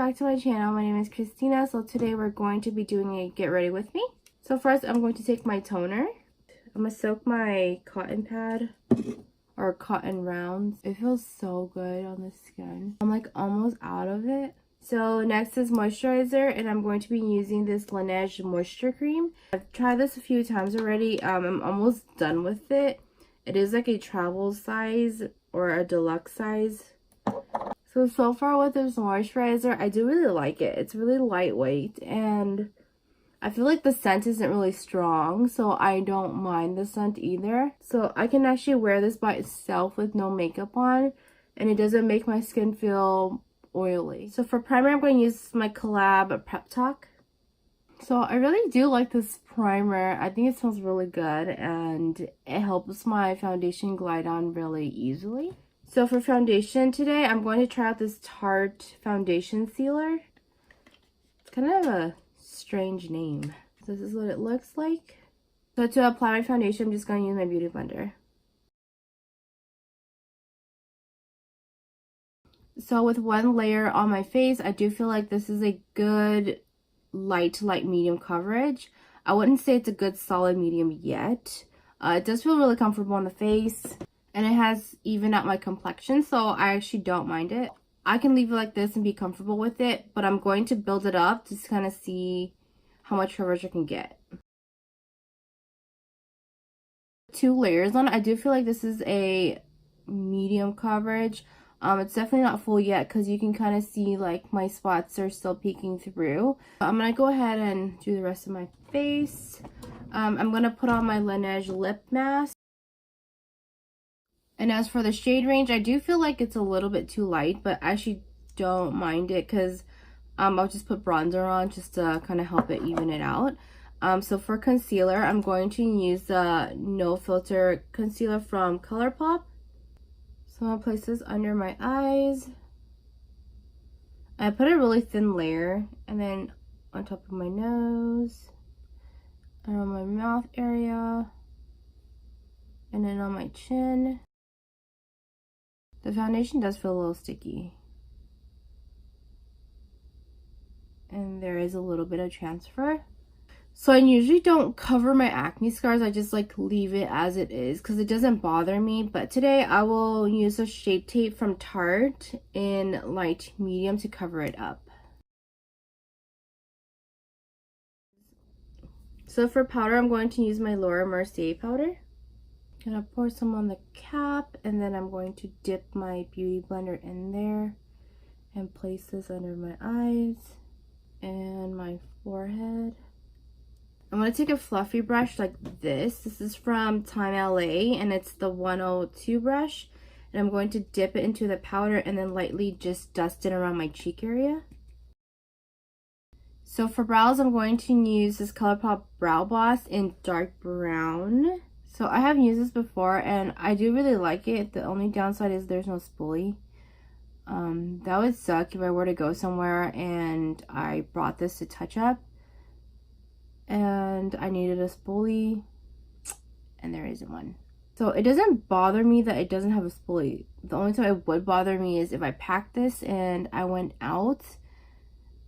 back to my channel. My name is Christina. So today we're going to be doing a get ready with me. So first I'm going to take my toner. I'm going to soak my cotton pad or cotton rounds. It feels so good on the skin. I'm like almost out of it. So next is moisturizer, and I'm going to be using this Laneige moisture cream. I've tried this a few times already. I'm almost done with it. It is like a travel size or a deluxe size. So far with this moisturizer, I do really like it. It's really lightweight, and I feel like the scent isn't really strong, so I don't mind the scent either. So I can actually wear this by itself with no makeup on, and it doesn't make my skin feel oily. So for primer, I'm going to use my Collab Prep Talk. So I really do like this primer. I think it smells really good, and it helps my foundation glide on really easily. So for foundation today, I'm going to try out this Tarte foundation sealer. It's kind of a strange name. So this is what it looks like. So to apply my foundation, I'm just going to use my beauty blender. So with one layer on my face, I do feel like this is a good light to light medium coverage. I wouldn't say it's a good solid medium yet. It does feel really comfortable on the face, and it has evened out my complexion, so I actually don't mind it. I can leave it like this and be comfortable with it, but I'm going to build it up to kind of see how much coverage I can get. 2 layers on it. I do feel like this is a medium coverage. It's definitely not full yet because you can kind of see like my spots are still peeking through. I'm gonna go ahead and do the rest of my face. I'm gonna put on my Laneige lip mask. And as for the shade range, I do feel like it's a little bit too light, but I actually don't mind it because I'll just put bronzer on just to kind of help it even it out. So for concealer, I'm going to use the No Filter concealer from ColourPop. So I'm going to place this under my eyes. I put a really thin layer, and then on top of my nose, around my mouth area, and then on my chin. The foundation does feel a little sticky. And there is a little bit of transfer. So I usually don't cover my acne scars. I just like leave it as it is because it doesn't bother me. But today I will use a Shape Tape from Tarte in light medium to cover it up. So for powder, I'm going to use my Laura Mercier powder. I'm gonna pour some on the cap, and then I'm going to dip my beauty blender in there and place this under my eyes and my forehead. I'm going to take a fluffy brush like this. This is from Time LA, and it's the 102 brush. And I'm going to dip it into the powder and then lightly just dust it around my cheek area. So for brows, I'm going to use this ColourPop Brow Boss in dark brown. So I have used this before, and I do really like it. The only downside is there's no spoolie. That would suck if I were to go somewhere and I brought this to touch up and I needed a spoolie and there isn't one. So it doesn't bother me that it doesn't have a spoolie. The only time it would bother me is if I packed this and I went out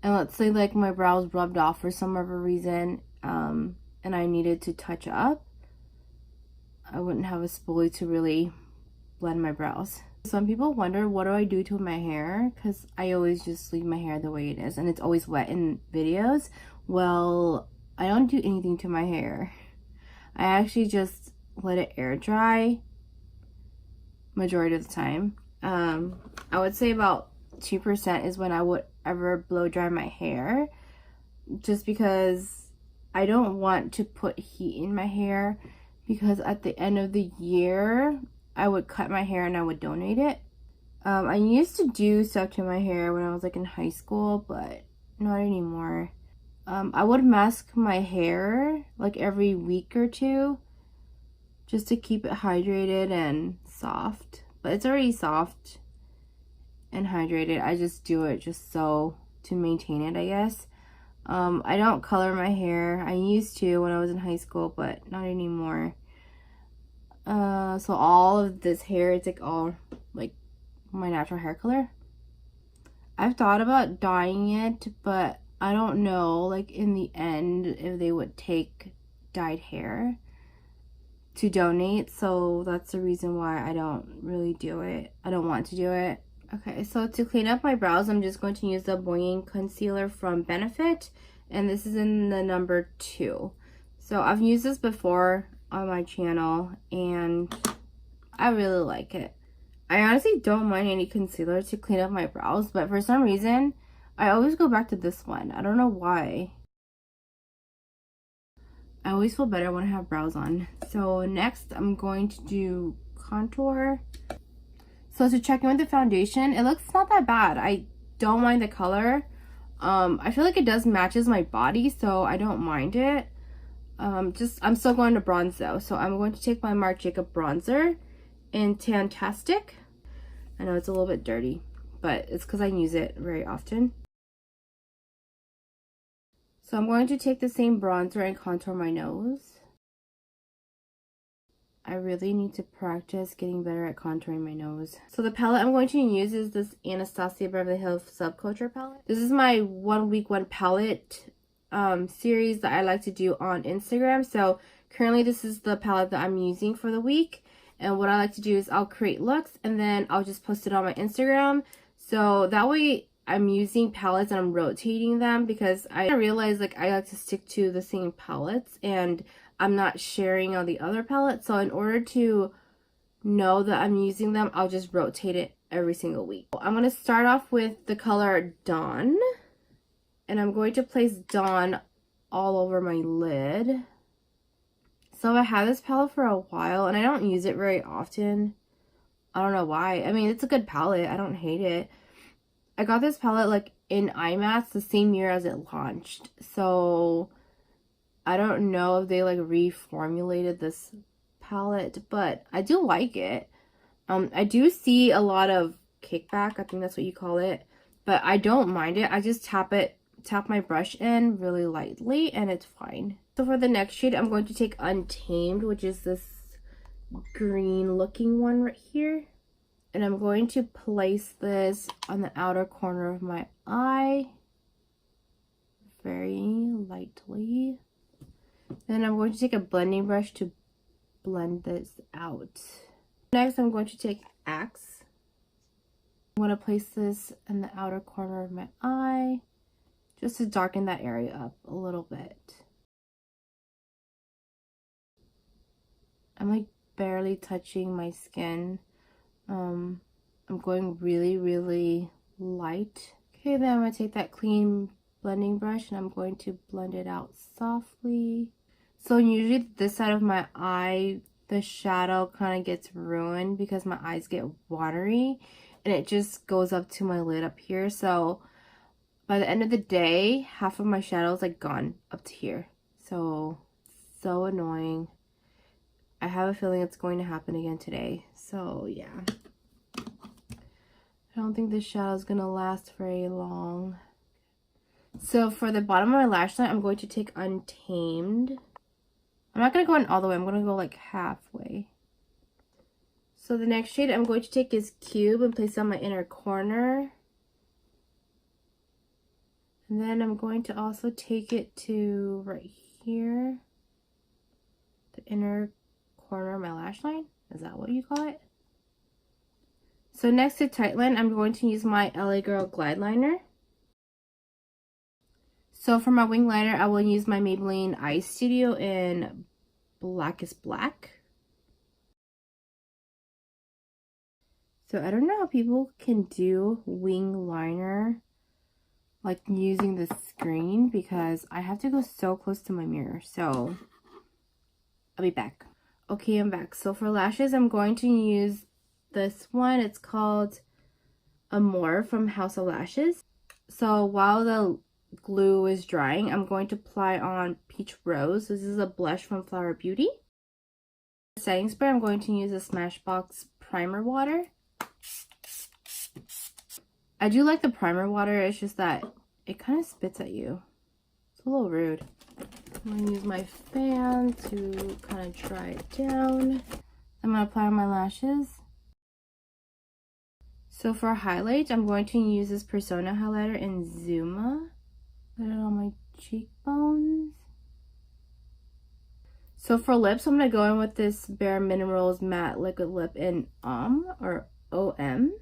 and let's say like my brows rubbed off for some other reason, and I needed to touch up. I wouldn't have a spoolie to really blend my brows. Some people wonder, what do I do to my hair? Because I always just leave my hair the way it is, and it's always wet in videos. Well, I don't do anything to my hair. I actually just let it air dry majority of the time. I would say about 2% is when I would ever blow dry my hair, just because I don't want to put heat in my hair, because at the end of the year I would cut my hair and I would donate it. I used to do stuff to my hair when I was like in high school, but not anymore. I would mask my hair like every week or 2 just to keep it hydrated and soft, but it's already soft and hydrated. I just do it just so to maintain it, I guess. I don't color my hair. I used to when I was in high school, but not anymore. So all of this hair, it's like all like my natural hair color. I've thought about dyeing it, but I don't know, like, in the end, if they would take dyed hair to donate. So that's the reason why I don't really do it. I don't want to do it. Okay, so to clean up my brows, I'm just going to use the Boying Concealer from Benefit. And this is in the number 2. So I've used this before on my channel, and I really like it. I honestly don't mind any concealer to clean up my brows, but for some reason, I always go back to this one. I don't know why. I always feel better when I have brows on. So next, I'm going to do contour. So to check in with the foundation, it looks not that bad. I don't mind the color. I feel like it does matches my body, so I don't mind it. I'm still going to bronze though. So I'm going to take my Marc Jacob bronzer in Tantastic. I know it's a little bit dirty, but it's because I use it very often. So I'm going to take the same bronzer and contour my nose. I really need to practice getting better at contouring my nose. So the palette I'm going to use is this Anastasia Beverly Hills Subculture palette. This is my 1 week 1 palette series that I like to do on Instagram. So currently this is the palette that I'm using for the week. And what I like to do is I'll create looks and then I'll just post it on my Instagram. So that way I'm using palettes and I'm rotating them, because I realize like I like to stick to the same palettes and I'm not sharing on the other palettes. So in order to know that I'm using them, I'll just rotate it every single week. I'm going to start off with the color Dawn. And I'm going to place Dawn all over my lid. So I had this palette for a while and I don't use it very often. I don't know why. I mean, it's a good palette. I don't hate it. I got this palette like in IMATS the same year as it launched. So I don't know if they like reformulated this palette, but I do like it. I do see a lot of kickback. I think that's what you call it. But I don't mind it. I just tap my brush in really lightly and it's fine. So for the next shade, I'm going to take Untamed, which is this green looking one right here. And I'm going to place this on the outer corner of my eye very lightly. Then I'm going to take a blending brush to blend this out. Next, I'm going to take Axe. I'm going to place this in the outer corner of my eye just to darken that area up a little bit. I'm like barely touching my skin. I'm going really, really light. Okay, then I'm going to take that clean blending brush and I'm going to blend it out softly. So usually this side of my eye, the shadow kind of gets ruined because my eyes get watery and it just goes up to my lid up here. So by the end of the day, half of my shadow is like gone up to here. So annoying. I have a feeling it's going to happen again today. So yeah. I don't think this shadow is going to last very long. So for the bottom of my lash line, I'm going to take Untamed. I'm not going to go in all the way. I'm going to go like halfway. So the next shade I'm going to take is Cube and place it on my inner corner. And then I'm going to also take it to right here. The inner corner of my lash line. Is that what you call it? So next to Tightline, I'm going to use my LA Girl Glide Liner. So for my wing liner, I will use my Maybelline Eye Studio in Blackest Black. So I don't know how people can do wing liner like using the screen, because I have to go so close to my mirror. So I'll be back. Okay, I'm back. So for lashes, I'm going to use this one. It's called Amore from House of Lashes. So while the glue is drying, I'm going to apply on Peach Rose. This is a blush from Flower Beauty. For setting spray, I'm going to use a Smashbox primer water. I do like the primer water, it's just that it kind of spits at you. It's a little rude. I'm going to use my fan to kind of dry it down. I'm going to apply on my lashes. So for highlights, I'm going to use this Persona highlighter in Zuma. Put it on my cheekbones. So for lips, I'm going to go in with this Bare Minerals Matte Liquid Lip in or OM.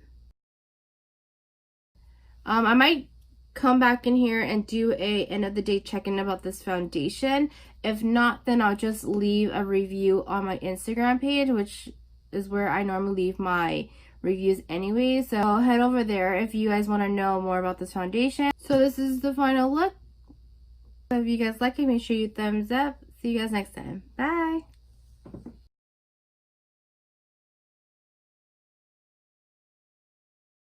I might come back in here and do a end of the day check-in about this foundation. If not, then I'll just leave a review on my Instagram page, which is where I normally leave my reviews anyway. So I'll head over there if you guys want to know more about this foundation. So this is the final look. So if you guys like it, make sure you thumbs up. See you guys next time. Bye.